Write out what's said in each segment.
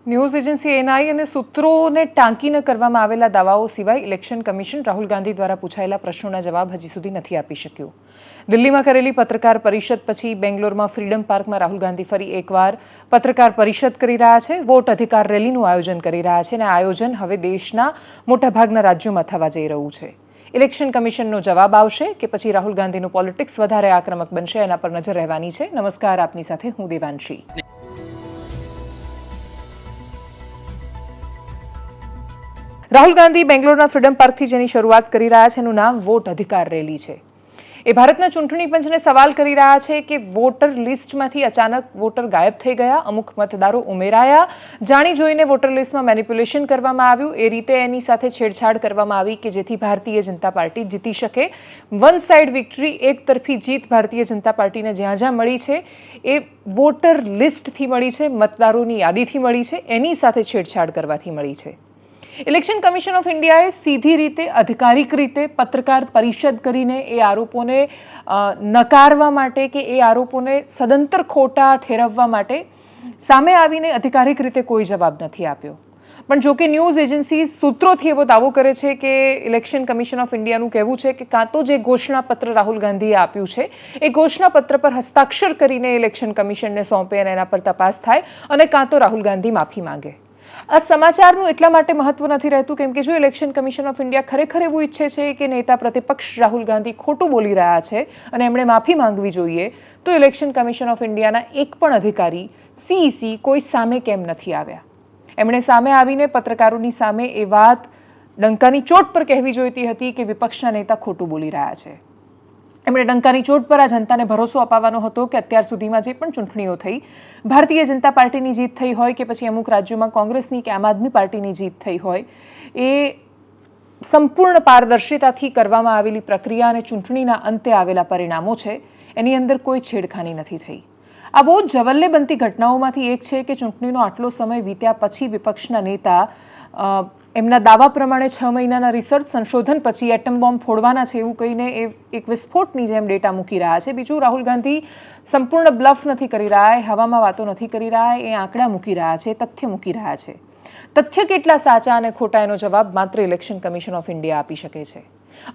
News agency Ni અને સૂત્રોને ટાંકીને કરવામાં આવેલા દાવાઓ સિવાય ઇલેક્શન કમિશન રાહુલ ગાંધી દ્વારા પૂછાયેલા પ્રશ્નોના જવાબ હજી સુધી નથી આપી શક્યું. દિલ્હીમાં કરેલી પત્રકાર પરિષદ પછી બેંગ્લોરમાં ફ્રીડમ પાર્કમાં રાહુલ ગાંધી ફરી એકવાર પત્રકાર પરિષદ કરી રહ્યા છે. વોટ અધિકાર રેલીનું આયોજન કરી રહ્યા છે અને આ આયોજન હવે દેશના મોટાભાગના રાજ્યોમાં થવા જઈ રહ્યું છે. ઇલેક્શન કમિશનનો જવાબ આવશે કે પછી રાહુલ ગાંધીનું પોલિટિક્સ વધારે આક્રમક બનશે, એના પર નજર રહેવાની છે. નમસ્કાર, આપની સાથે હું દેવાંશી. રાહુલ ગાંધી બેંગ્લોરના ફ્રીડમ પાર્કથી જેની શરૂઆત કરી રહ્યા છે એનું નામ વોટ અધિકાર રેલી છે. એ ભારતના ચૂંટણી પંચને સવાલ કરી રહ્યા છે કે વોટર લિસ્ટમાંથી અચાનક વોટર ગાયબ થઈ ગયા, અમુક મતદારો ઉમેરાયા, જાણી જોઈને વોટર લિસ્ટમાં મેનિપ્યુલેશન કરવામાં આવ્યું, એ રીતે એની સાથે છેડછાડ કરવામાં આવી કે જેથી ભારતીય જનતા પાર્ટી જીતી શકે. વન સાઇડ વિક્ટરી, એક તરફી જીત ભારતીય જનતા પાર્ટીને જ્યાં જ્યાં મળી છે એ વોટર લિસ્ટથી મળી છે, મતદારોની યાદીથી મળી છે, એની સાથે છેડછાડ કરવાથી મળી છે. ઇલેક્શન કમિશન ઓફ ઇન્ડિયાએ સીધી રીતે આધિકારિક રીતે પત્રકાર પરિષદ કરીને એ આરોપોને નકારવા માટે કે એ આરોપોને સદંતર ખોટા ઠેરવવા માટે સામે આવીને આધિકારિક રીતે કોઈ જવાબ નથી આપ્યો. પણ જો કે ન્યૂઝ એજન્સી સૂત્રોથી એવો દાવો કરે છે કે ઇલેક્શન કમિશન ઓફ ઇન્ડિયાનું કહેવું છે કે કાં તો જે ઘોષણાપત્ર રાહુલ ગાંધીએ આપ્યું છે એ ઘોષણાપત્ર પર હસ્તાક્ષર કરીને ઇલેક્શન કમિશનને સોંપે અને એના પર તપાસ થાય, અને કાં તો રાહુલ ગાંધી માફી માંગે. આ સમાચારનું એટલા માટે મહત્વ નથી રહેતું કેમ કે જો ઇલેક્શન કમિશન ઓફ ઇન્ડિયા ખરેખર એવું ઈચ્છે છે કે નેતા પ્રતિપક્ષ રાહુલ ગાંધી ખોટું બોલી રહ્યા છે અને એમણે માફી માંગવી જોઈએ, તો ઇલેક્શન કમિશન ઓફ ઇન્ડિયાના એક પણ અધિકારી સીઈસી કોઈ સામે કેમ નથી આવ્યા? એમણે સામે આવીને પત્રકારોની સામે એ વાત ડંકાની ચોટ પર કહેવી જોઈતી હતી કે વિપક્ષના નેતા ખોટું બોલી રહ્યા છે. એમણે ડંકાની ચોટ પર આ જનતાને ભરોસો અપાવવાનો હતો કે અત્યાર સુધીમાં જે પણ ચૂંટણીઓ થઈ, ભારતીય જનતા પાર્ટીની જીત થઈ હોય કે પછી અમુક રાજ્યોમાં કોંગ્રેસની કે આમ આદમી પાર્ટીની જીત થઈ હોય, એ સંપૂર્ણ પારદર્શિતાથી કરવામાં આવેલી પ્રક્રિયા અને ચૂંટણીના અંતે આવેલા પરિણામો છે, એની અંદર કોઈ છેડખાની નથી થઈ. આ બહુ જ જવલ્લે બનતી ઘટનાઓમાંથી એક છે કે ચૂંટણીનો આટલો સમય વીત્યા પછી વિપક્ષના નેતા એમના દાવા પ્રમાણે 6 મહિનાના રિસર્ચ સંશોધન પછી એટમ બોમ્બ ફોડવાના છે એવું કહીને એ એક વિસ્ફોટની જેમ ડેટા મૂકી રહ્યા છે. બીજું, રાહુલ ગાંધી સંપૂર્ણ બ્લફ નથી કરી રહ્યા, હવામાં વાતો નથી કરી રહ્યા, એ આંકડા મૂકી રહ્યા છે, તથ્ય મૂકી રહ્યા છે. તથ્ય કેટલા સાચા અને ખોટા એનો જવાબ માત્ર ઇલેક્શન કમિશન ઓફ ઇન્ડિયા આપી શકે છે.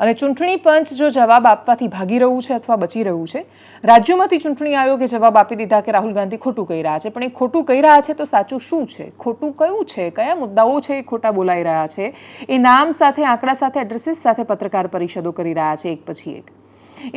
અને ચૂંટણી પંચ જો જવાબ આપવાથી ભાગી રહ્યું છે અથવા બચી રહ્યું છે, રાજ્યોમાંથી ચૂંટણી આયોગે જવાબ આપી દીધા કે રાહુલ ગાંધી ખોટું કહી રહ્યા છે, પણ એ ખોટું કહી રહ્યા છે તો સાચું શું છે, ખોટું કયું છે, કયા મુદ્દાઓ છે એ ખોટા બોલાઈ રહ્યા છે, એ નામ સાથે, આંકડા સાથે, એડ્રેસીસ સાથે પત્રકાર પરિષદો કરી રહ્યા છે એક પછી એક.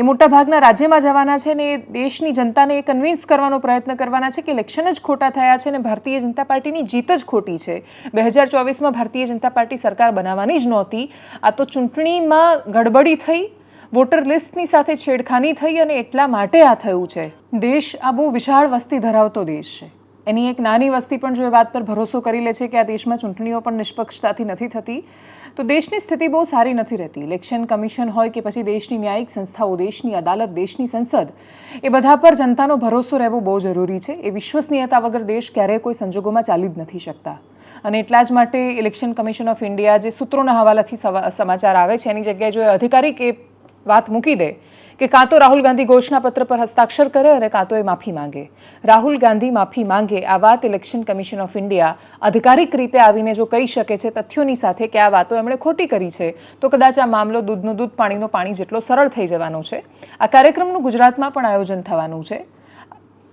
એ મોટાભાગના રાજ્યમાં જવાના છે ને એ દેશની જનતાને એ કન્વિન્સ કરવાનો પ્રયત્ન કરવાના છે કે ઇલેક્શન જ ખોટા થયા છે અને ભારતીય જનતા પાર્ટીની જીત જ ખોટી છે. 2024માં ભારતીય જનતા પાર્ટી સરકાર બનાવવાની જ નહોતી. આ તો ચૂંટણીમાં ગડબડી થઈ, વોટર લિસ્ટની સાથે છેડખાની થઈ અને એટલા માટે આ થયું છે. દેશ આ બહુ વિશાળ વસ્તી ધરાવતો દેશ છે. એની એક નાની વસ્તી પણ જો એ વાત પર ભરોસો કરી લે છે કે આ દેશમાં ચૂંટણીઓ પણ નિષ્પક્ષતાથી નથી થતી, તો દેશની સ્થિતિ બહુ સારી નથી રહેતી. ઇલેક્શન કમિશન હોય કે પછી દેશની ન્યાયિક સંસ્થાઓ, દેશની અદાલત, દેશની સંસદ, એ બધા પર જનતાનો ભરોસો રહેવો બહુ જરૂરી છે. એ વિશ્વસનીયતા વગર દેશ ક્યારેય કોઈ સંજોગોમાં ચાલી જ નથી શકતા. અને એટલા જ માટે ઇલેક્શન કમિશન ઓફ ઇન્ડિયા જે સૂત્રોના હવાલાથી સમાચાર આવે છે એની જગ્યાએ જો અધિકારિક એ વાત મૂકી દે કે કાં તો રાહુલ ગાંધી ઘોષણાપત્ર પર હસ્તાક્ષર કરે અને કાં તો એ માફી માંગે. રાહુલ ગાંધી માફી માંગે, આ વાત ઇલેક્શન કમિશન ઓફ ઇન્ડિયા આધિકારિક રીતે આવીને જો કહી શકે છે તથ્યોની સાથે કે આ વાતો એમણે ખોટી કરી છે, તો કદાચ આ મામલો દૂધનું દૂધ પાણીનો પાણી જેટલો સરળ થઈ જવાનો છે. આ કાર્યક્રમનું ગુજરાતમાં પણ આયોજન થવાનું છે.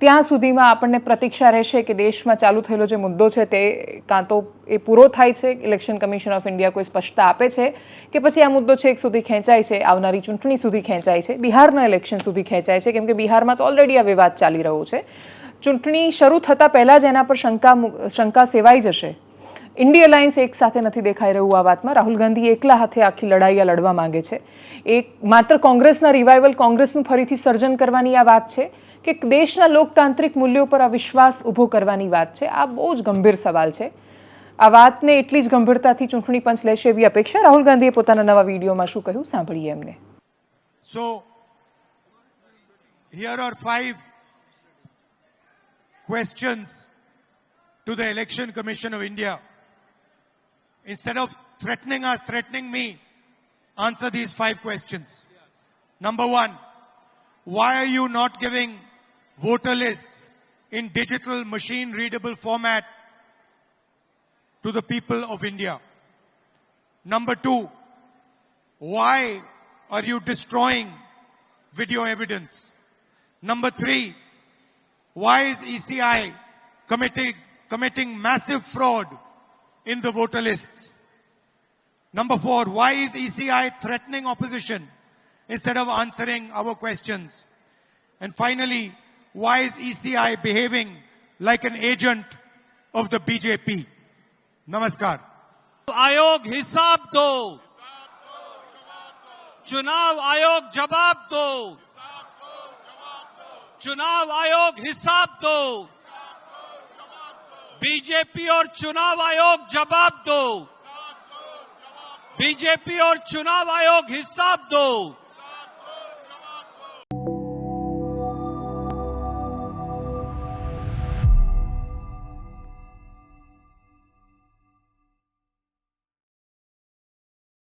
ત્યાં સુધીમાં આપણને પ્રતીક્ષા રહેશે કે દેશમાં ચાલુ થયેલો જે મુદ્દો છે તે કાં તો એ પૂરો થાય છે, ઇલેક્શન કમિશન ઓફ ઇન્ડિયા કોઈ સ્પષ્ટતા આપે છે, કે પછી આ મુદ્દો છેક સુધી ખેંચાય છે, આવનારી ચૂંટણી સુધી ખેંચાય છે, બિહારના ઇલેક્શન સુધી ખેંચાય છે, કેમ કે બિહારમાં તો ઓલરેડી આ વિવાદ ચાલી રહ્યો છે. ચૂંટણી શરૂ થતાં પહેલાં જ એના પર શંકા સેવાઈ જશે. ઇન્ડી અલાયન્સ એક સાથે નથી દેખાઈ રહ્યું આ વાતમાં. રાહુલ ગાંધી એકલા હાથે આખી લડાઈ લડવા માંગે છે. એક માત્ર કોંગ્રેસના રિવાઇવલ, કોંગ્રેસનું ફરીથી સર્જન કરવાની આ વાત છે કે દેશના લોકતાંત્રિક મૂલ્યો પર અવિશ્વાસ ઊભો કરવાની વાત છે. આ બહુ જ ગંભીર સવાલ છે. આ વાતને એટલી જ ગંભીરતાથી ચૂંટણી પંચ લેશે એવી અપેક્ષા. રાહુલ ગાંધીએ પોતાના નવા વિડીયોમાં શું કહ્યું સાંભળીએ એમને. So here are 5 questions to the Election Commission of India. Instead of threatening us, threatening me, answer these 5 questions. Number 1, why are you not giving voter lists in digital machine readable format to the people of India? Number two, why are you destroying video evidence? Number three, why is ECI committing massive fraud in the voter lists? Number four, why is ECI threatening opposition instead of answering our questions? And finally, why is ECI behaving like an agent of the BJP? Namaskar. आयोग हिसाब दो, चुनाव आयोग जवाब दो, चुनाव आयोग हिसाब दो, बीजेपी और चुनाव आयोग जवाब दो, बीजेपी और चुनाव आयोग हिसाब दो।